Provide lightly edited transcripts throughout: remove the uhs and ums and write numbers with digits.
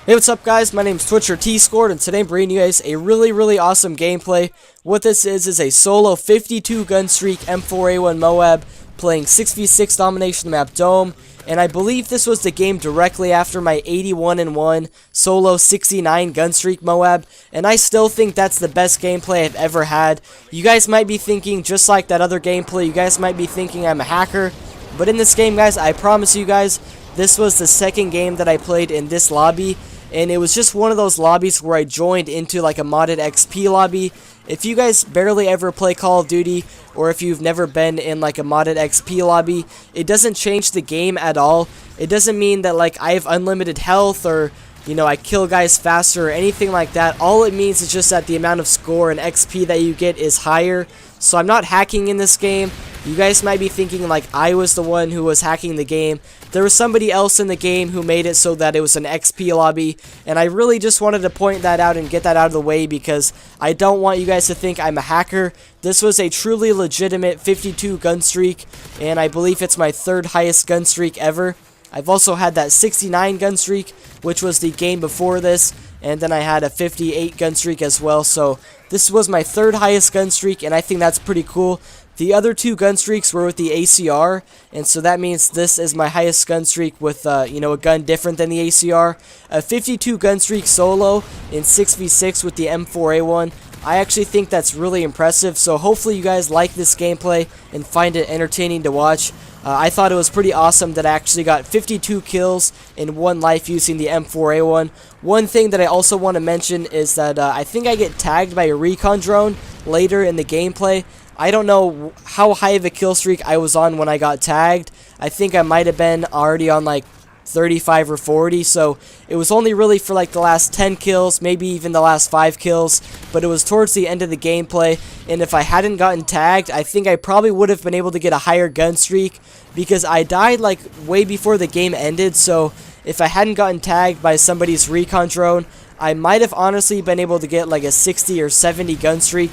Hey, what's up guys? My name's Twitcher T-Scored, and today I'm bringing you guys a really awesome gameplay. What this is a solo 52 gun streak M4A1 MOAB playing 6v6 domination map Dome, and I believe this was the game directly after my 81-1 solo 69 gun streak MOAB, and I still think that's the best gameplay I've ever had. You guys might be thinking, just like that other gameplay, you guys might be thinking I'm a hacker, but in this game guys, I promise you guys, this was the second game that I played in this lobby. And it was just one of those lobbies where I joined into like a modded XP lobby. If you guys barely ever play Call of Duty, or if you've never been in like a modded XP lobby, it doesn't change the game at all. It doesn't mean that like I have unlimited health, or you know, I kill guys faster or anything like that. All it means is just that the amount of score and XP that you get is higher. So I'm not hacking in this game. You guys might be thinking like I was the one who was hacking the game. There was somebody else in the game who made it so that it was an XP lobby, and I really just wanted to point that out and get that out of the way because I don't want you guys to think I'm a hacker. This was a truly legitimate 52 gun streak, and I believe it's my third highest gun streak ever. I've also had that 69 gun streak, which was the game before this, and then I had a 58 gun streak as well, so this was my third highest gun streak, and I think that's pretty cool. The other two gun streaks were with the ACR, and so that means this is my highest gun streak with, you know, a gun different than the ACR. A 52 gun streak solo in 6v6 with the M4A1. I actually think that's really impressive, so hopefully you guys like this gameplay and find it entertaining to watch. I thought it was pretty awesome that I actually got 52 kills in one life using the M4A1. One thing that I also want to mention is that I think I get tagged by a recon drone later in the gameplay. I don't know how high of a kill streak I was on when I got tagged. I think I might have been already on like 35 or 40, so it was only really for like the last 10 kills, maybe even the last 5 kills, but it was towards the end of the gameplay, and if I hadn't gotten tagged, I think I probably would have been able to get a higher gun streak, because I died like way before the game ended, so if I hadn't gotten tagged by somebody's recon drone, I might have honestly been able to get like a 60 or 70 gun streak.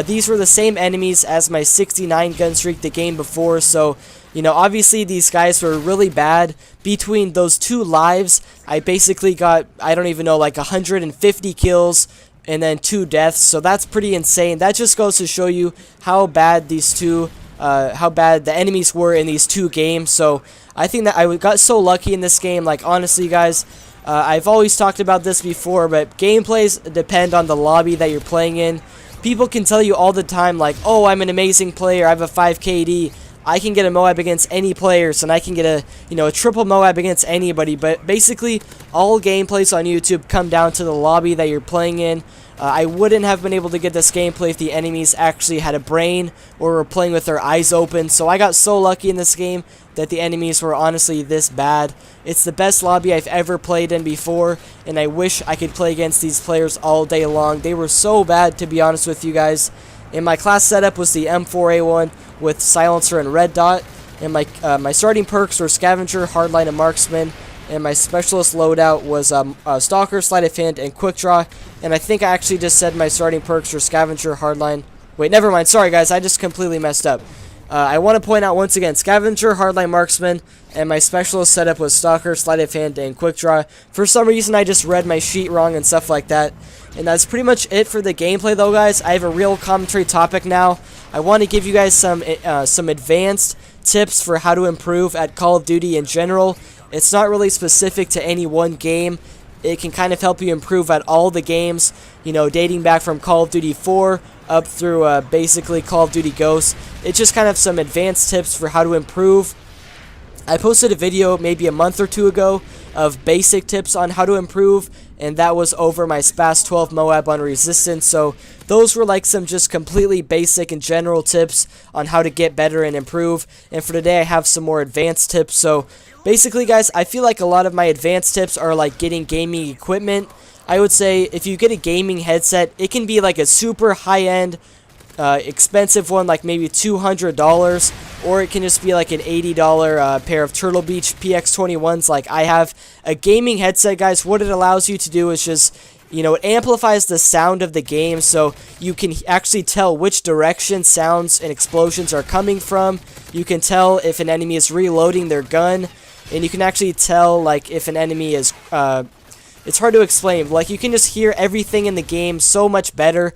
These were the same enemies as my 69 gun streak the game before, so you know, obviously these guys were really bad. Between those two lives, I basically got, I don't even know, like 150 kills and then 2 deaths, so that's pretty insane. That just goes to show you how bad these two, how bad the enemies were in these two games. So I think that I got so lucky in this game. Like honestly guys, I've always talked about this before, but gameplays depend on the lobby that you're playing in. People can tell you all the time like, oh, I'm an amazing player, I have a 5 KD, I can get a MOAB against any players, and I can get a, you know, a triple MOAB against anybody, but basically all gameplays on YouTube come down to the lobby that you're playing in. I wouldn't have been able to get this gameplay if the enemies actually had a brain or were playing with their eyes open, so I got so lucky in this game that the enemies were honestly this bad. It's the best lobby I've ever played in before, and I wish I could play against these players all day long. They were so bad, to be honest with you guys. And my class setup was the M4A1 with silencer and red dot, and my starting perks were scavenger, hardline, and marksman, and my specialist loadout was stalker, sleight of hand, and quick draw. And I think I actually just said my starting perks were scavenger, hardline. Wait, never mind. Sorry guys, I just completely messed up. I want to point out once again, scavenger, hardline, marksman, and my specialist setup was stalker, sleight of hand, and quick draw. For some reason, I just read my sheet wrong and stuff like that. And that's pretty much it for the gameplay, though, guys. I have a real commentary topic now. I want to give you guys some advanced tips for how to improve at Call of Duty in general. It's not really specific to any one game. It can kind of help you improve at all the games, you know, dating back from Call of Duty 4 up through basically Call of Duty Ghosts. It's just kind of some advanced tips for how to improve. I posted a video maybe a month or two ago of basic tips on how to improve, and that was over my SPAS 12 MOAB on Resistance, so those were like some just completely basic and general tips on how to get better and improve, and for today I have some more advanced tips. So basically guys, I feel like a lot of my advanced tips are like getting gaming equipment. I would say if you get a gaming headset, it can be like a super high-end expensive one, like maybe $200, or it can just be like an $80 pair of Turtle Beach PX21s like I have. A gaming headset, guys, what it allows you to do is just, you know, it amplifies the sound of the game, so you can actually tell which direction sounds and explosions are coming from. You can tell if an enemy is reloading their gun, and you can actually tell like if an enemy is it's hard to explain. Like, you can just hear everything in the game so much better.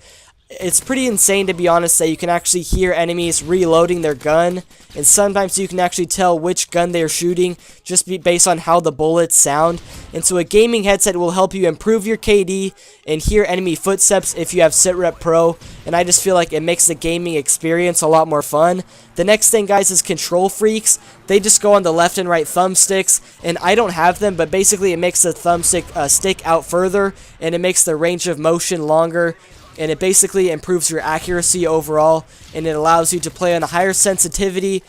It's pretty insane, to be honest, that you can actually hear enemies reloading their gun, and sometimes you can actually tell which gun they're shooting just based on how the bullets sound. And so a gaming headset will help you improve your KD and hear enemy footsteps if you have SitRep Pro, and I just feel like it makes the gaming experience a lot more fun. The next thing, guys, is control freaks. They just go on the left and right thumbsticks, and I don't have them, but basically it makes the thumbstick stick out further, and it makes the range of motion longer, and it basically improves your accuracy overall, and it allows you to play on a higher sensitivity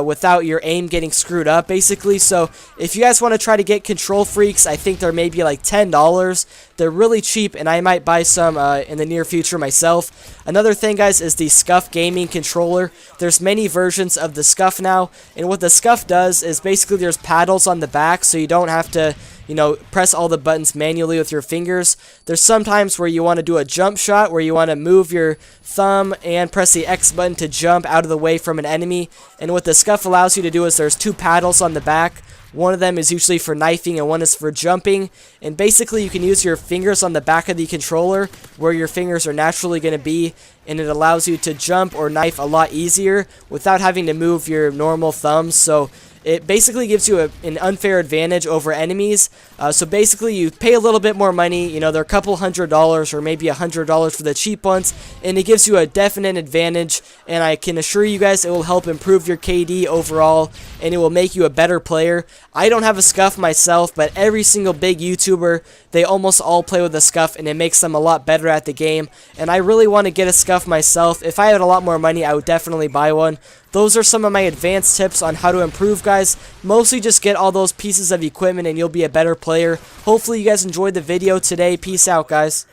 without your aim getting screwed up, basically. So if you guys want to try to get control freaks, I think they're maybe like $10. They're really cheap, and I might buy some in the near future myself. Another thing, guys, is the Scuff gaming controller. There's many versions of the Scuff now, and what the Scuff does is basically there's paddles on the back, so you don't have to, you know, press all the buttons manually with your fingers. There's some times where you want to do a jump shot, where you want to move your thumb and press the X button to jump out of the way from an enemy. And what the Scuff allows you to do is there's two paddles on the back. One of them is usually for knifing and one is for jumping. And basically you can use your fingers on the back of the controller where your fingers are naturally going to be, and it allows you to jump or knife a lot easier without having to move your normal thumbs. So it basically gives you an unfair advantage over enemies. So basically you pay a little bit more money, you know, they're a couple $100 or maybe $100 for the cheap ones, and it gives you a definite advantage, and I can assure you guys it will help improve your KD overall, and it will make you a better player. I don't have a Scuff myself, but every single big YouTuber, they almost all play with a Scuff, and it makes them a lot better at the game, and I really want to get a Scuff myself. If I had a lot more money, I would definitely buy one. Those are some of my advanced tips on how to improve, guys. Mostly just get all those pieces of equipment and you'll be a better player. Hopefully you guys enjoyed the video today. Peace out, guys.